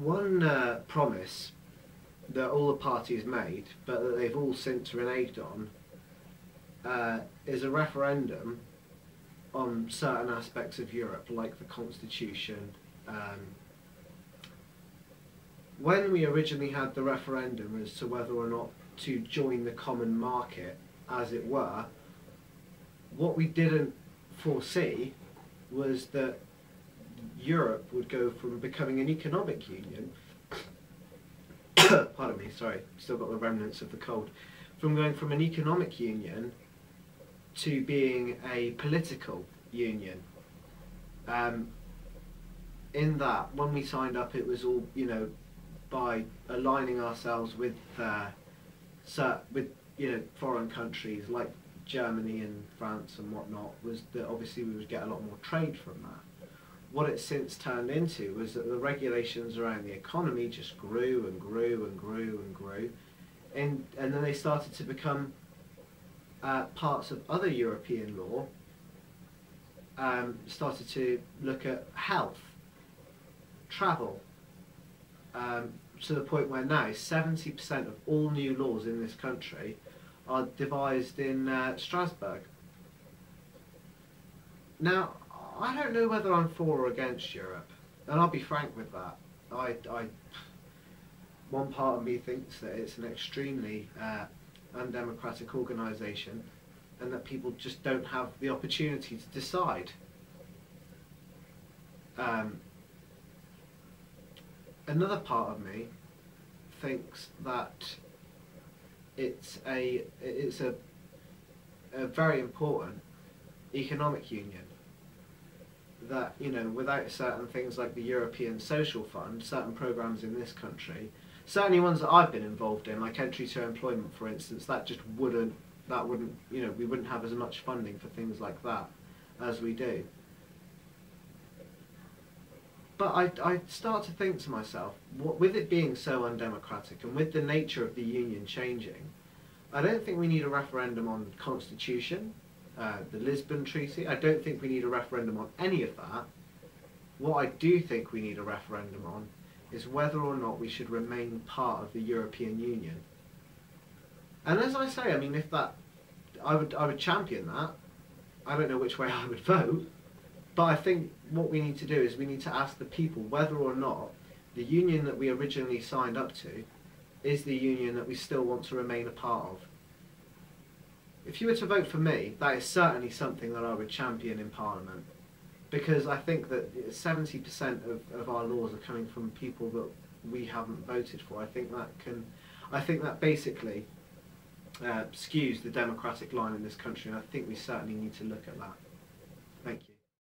One promise that all the parties made, but that they've all since reneged on, is a referendum on certain aspects of Europe, like the Constitution. When we originally had the referendum as to whether or not to join the common market, as it were, what we didn't foresee was that Europe would go from becoming an economic union pardon me, sorry, still got the remnants of the cold, from going from an economic union to being a political union. In that, when we signed up, it was all, you know, by aligning ourselves with foreign countries like Germany and France and whatnot, was that obviously we would get a lot more trade from that. What it's since turned into was that the regulations around the economy just grew and grew and grew and grew, and then they started to become parts of other European law. Started to look at health, travel, to the point where now 70% of all new laws in this country are devised in Strasbourg. Now, I don't know whether I'm for or against Europe, and I'll be frank with that. One part of me thinks that it's an extremely undemocratic organisation, and that people just don't have the opportunity to decide. Another part of me thinks that it's a very important economic union. That, you know, without certain things like the European Social Fund, certain programmes in this country, certainly ones that I've been involved in, like entry to employment, for instance, we wouldn't have as much funding for things like that as we do. But I start to think to myself, with it being so undemocratic and with the nature of the union changing, I don't think we need a referendum on the Constitution, the Lisbon Treaty. I don't think we need a referendum on any of that. What I do think we need a referendum on is whether or not we should remain part of the European Union. And as I say, I mean, if that, I would champion that. I don't know which way I would vote, but I think what we need to do is we need to ask the people whether or not the union that we originally signed up to is the union that we still want to remain a part of. If you were to vote for me, that is certainly something that I would champion in Parliament, because I think that 70% of our laws are coming from people that we haven't voted for. I think that basically skews the democratic line in this country, and I think we certainly need to look at that. Thank you.